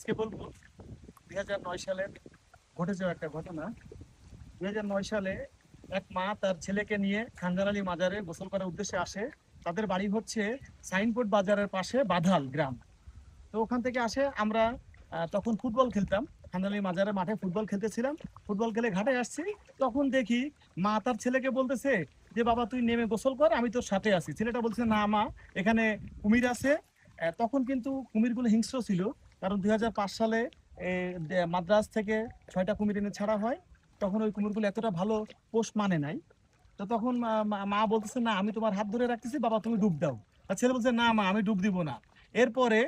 আজকে বলবো 2009 সালের ঘটে যাওয়া একটা ঘটনা। 2009 সালে এক মা তার ছেলেকে নিয়ে খানজান আলী মাজারে গোসল করার উদ্দেশ্যে আসে। তাদের বাড়ি হচ্ছে সাইনবোর্ড বাজারের পাশে বাধাল গ্রাম। তো ওখান থেকে আসে আমরা তখন ফুটবল খেলতাম। খানজান আলী মাজারের মাঠে ফুটবল খেলতেছিলাম। ফুটবল খেলে ঘাটে আসছি, তখন দেখি মা তার ছেলেকে বলতেছে যে বাবা তুই নেমে গোসল কর, আমি তোর সাথে আছি। ছেলেটা বলছে না মা, এখানে কুমির আছে। তখন কিন্তু কুমিরগুলো হিংস্র ছিল, কারণ 2005 সালে মাদ্রাজ থেকে 6টা কুমির এনে ছাড়া হয়। তখন ওই কুমিরগুলো এতটা ভালো পোষ মানে নাই। তো তখন মা বলতেছে না আমি তোমার হাত ধরে রাখতেছি, বাবা তুমি ডুব দাও। আর ছেলে বলছে না মা আমি ডুব দিব না। এরপরে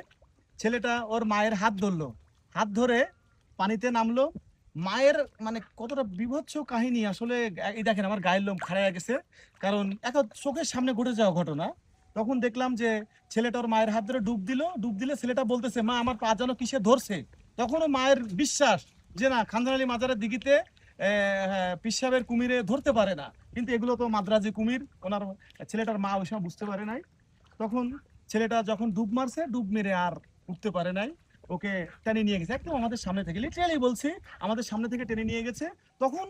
ছেলেটা ওর মায়ের হাত ধরলো, হাত ধরে পানিতে নামলো। মায়ের মানে কতটা বিভৎস কাহিনী আসলে, এই দেখেন আমার গায়ের লোম খাড়া হয়ে গেছে, কারণ এত চোখের সামনে ঘটে যাওয়া ঘটনা। তখন দেখলাম যে ছেলেটা ওর মায়ের হাত ধরে ডুব দিল, ডুব দিলে ছেলেটা বলতেছে মা আমার পা যেন কিসে ধরছে। তখনও মায়ের বিশ্বাস যে না খানজান আলী মাজারের দিঘিতে পিসাবের কুমিরে ধরতে পারে না, কিন্তু এগুলো তো মাদ্রাজি কুমির। ওনার ছেলেটার মা ওই সময় বুঝতে পারে নাই। তখন ছেলেটা যখন ডুব মারছে, ডুব মেরে আর উঠতে পারে নাই, ওকে টেনে নিয়ে গেছে একদম আমাদের সামনে থেকে, লিটারালি বলছি আমাদের সামনে থেকে টেনে নিয়ে গেছে। তখন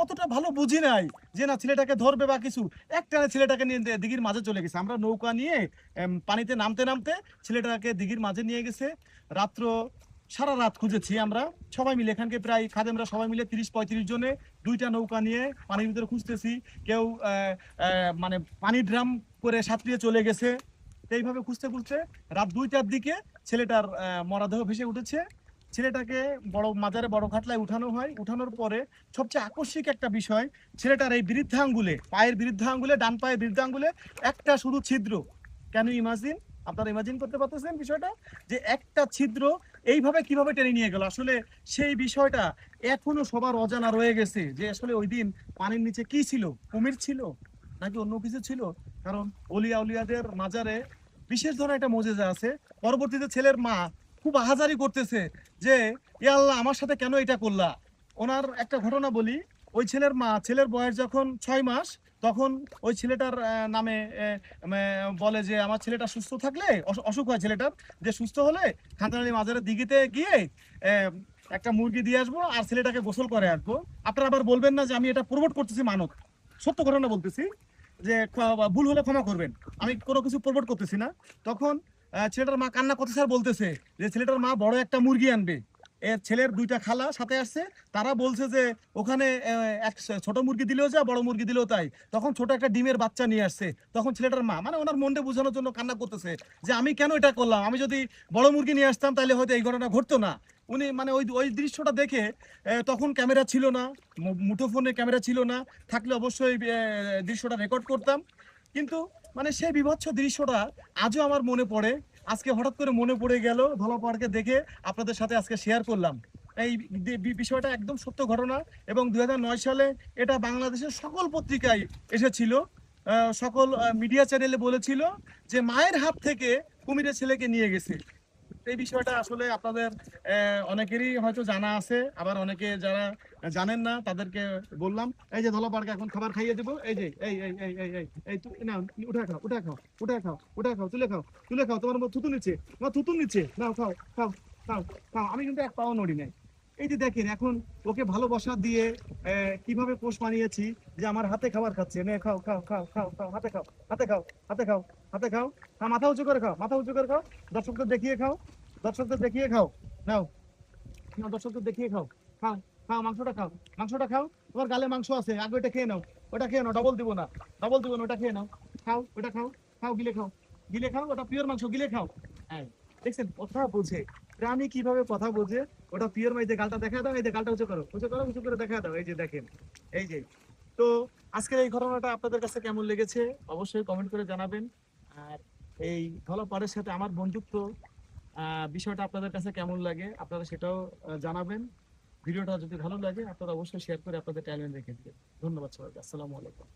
অতটা ভালো বুঝি নাই যে না ছেলেটাকে ধরবে বা কিছু, একটানে ছেলেটাকে নিয়ে দিঘির মাঝে চলে গেছে। আমরা নৌকা নিয়ে পানিতে নামতে নামতে ছেলেটাকে দিঘির মাঝে নিয়ে গেছে। রাত্র সারা রাত খুঁজেছি আমরা সবাই মিলে, এখানকে প্রায় খাদেমরা সবাই মিলে 30-35 জনে 2টা নৌকা নিয়ে পানির ভিতরে খুঁজতেছি। কেউ মানে পানির ড্রাম করে সাঁতরিয়ে চলে গেছে। তো এইভাবে খুঁজতে খুঁজতে রাত 2টার দিকে ছেলেটার মরদেহ ভেসে উঠেছে। ছেলেটাকে বড় মাজারে বড় খাটলায় উঠানো হয়। উঠানোর পরে সবচেয়ে আকস্মিক একটা বিষয়, ছেলেটার এই বৃদ্ধাঙ্গুলে, পায়ের বৃদ্ধাঙ্গুলে, ডান পায়ের বৃদ্ধাঙ্গুলে একটা শুধু ছিদ্র। Can you imagine? আপনারা ইমাজিন করতে পারতেছেন বিষয়টা, যে একটা ছিদ্র এইভাবে কিভাবে টেনে নিয়ে গেল? আসলে সেই বিষয়টা এখনো সবার অজানা রয়ে গেছে, যে আসলে ওই দিন পানির নিচে কি ছিল, কুমির ছিল নাকি অন্য কিছু ছিল। কারণ অলিয়া উলিয়াদের মাজারে বিশেষ ধরনের একটা মজেজা আছে। পরবর্তীতে ছেলের মা খুব আহাজারি করতেছে যে এ আল্লাহ আমার সাথে কেন এটা করলা। ওনার একটা ঘটনা বলি, ওই ছেলের মা, ছেলের বয়স যখন 6 মাস, তখন ওই ছেলেটার নামে বলে যে আমার ছেলেটা সুস্থ থাকলে, অসুখ হয় ছেলেটার, যে সুস্থ হলে খানজান আলী মাজারের দিঘিতে গিয়ে আহ, একটা মুরগি দিয়ে আসবো আর ছেলেটাকে গোসল করে আসবো। আপনারা আবার বলবেন না যে আমি এটা প্রমোট করতেছি, মানত সত্য ঘটনা বলতেছি, যে ভুল হলে ক্ষমা করবেন, আমি কোনো কিছু প্রমোট করতেছি না। তখন ছেলেটার মা কান্না করতেছে আর বলতেছে যে ছেলেটার মা বড় একটা মুরগি আনবে। এর ছেলের 2টা খালা সাথে আসছে, তারা বলছে যে ওখানে এক ছোট মুরগি দিলেও যা, বড় মুরগি দিলেও তাই। তখন ছোট একটা ডিমের বাচ্চা নিয়ে আসছে। তখন ছেলেটার মা মানে ওনার মনটা বোঝানোর জন্য কান্না করতেছে যে আমি কেন এটা করলাম, আমি যদি বড় মুরগি নিয়ে আসতাম তাহলে হয়তো এই ঘটনা ঘটতো না। উনি মানে ওই ওই দৃশ্যটা দেখে, তখন ক্যামেরা ছিল না, মুঠোফোনে ক্যামেরা ছিল না, থাকলে অবশ্যই দৃশ্যটা রেকর্ড করতাম। কিন্তু মানে সেই বীভৎস দৃশ্যটা আজও আমার মনে পড়ে। আজকে হঠাৎ করে মনে পড়ে গেল, ধলা পাহাড়কে দেখে আপনাদের সাথে আজকে শেয়ার করলাম। এই বিষয়টা একদম সত্য ঘটনা, এবং 2009 সালে এটা বাংলাদেশের সকল পত্রিকায় এসেছিল। সকল মিডিয়া চ্যানেলে বলেছিল যে মায়ের হাত থেকে কুমিরের ছেলেকে নিয়ে গেছে। এই বিষয়টা আসলে আপনাদের অনেকেরই হয়তো জানা আছে, আবার অনেকে যারা জানেন না তাদেরকে বললাম। এই যে ধলাপাড়কে এখন খাবার খাইয়ে দেবো, এই যে এই এই এই এই এই এই নাও, উঠে খাও, উঠে খাও, উঠে খাও, উঠে খাও, তুলে খাও, তুলে খাও, তোমার থুতু নিচ্ছে, তোমার থুতু নিচ্ছে, নাও খাও, খাও, খাও, খাও। আমি কিন্তু এক পাও নড়ি নাই। এই যে দেখেন এখন ওকে ভালোবাসা দিয়ে কিভাবে পোষ মানিয়েছি, যে আমার হাতে খাবার খাচ্ছে, নে খাও, খাও, খাও, খাও, খাও, হাতে খাও, হাতে খাও, হাতে খাও, হাতে খাও, খাও, মাথা উঁচু করে খাও, মাথা উঁচু করে খাও, দর্শকদের দেখিয়ে খাও, দর্শকদের দেখিয়ে খাও, নাও, নাও, দর্শকদের দেখিয়ে খাও, খাও, খাও, মাংসটা খাও, মাংসটা খাও। তোমার গালে মাংস আছে, আগে ওটা খেয়ে নাও, ওটা খেয়ে নাও, ডবল দিব না, ডবল দিব না, ওটা খেয়ে নাও, খাও, ওটা খাও, খাও, গিলে খাও, গিলে খাও, ওটা পিওর মাংস, গিলে খাও। হ্যাঁ, দেখছেন কথা বোঝে, প্রাণী কিভাবে কথা বোঝে। ওটা পিওর মাই, যে গালটা দেখা দাও, এই যে গালটা উঁচু করো, উঁচু করো, উঁচু করে দেখা দাও, এই যে দেখেন, এই যে। তো আজকের এই ঘটনাটা আপনাদের কাছে কেমন লেগেছে অবশ্যই কমেন্ট করে জানাবেন। আর এই ধলাপাড়ের সাথে আমার বন্ধুত্ব বিষয়টা আপনাদের কাছে কেমন লাগে আপনারা সেটাও জানাবেন। ভিডিওটা যদি ভালো লাগে আপনারা অবশ্যই শেয়ার করে আপনাদের ট্যালেন্ট রেখে দিবেন। ধন্যবাদ সবাইকে, আসসালামু আলাইকুম।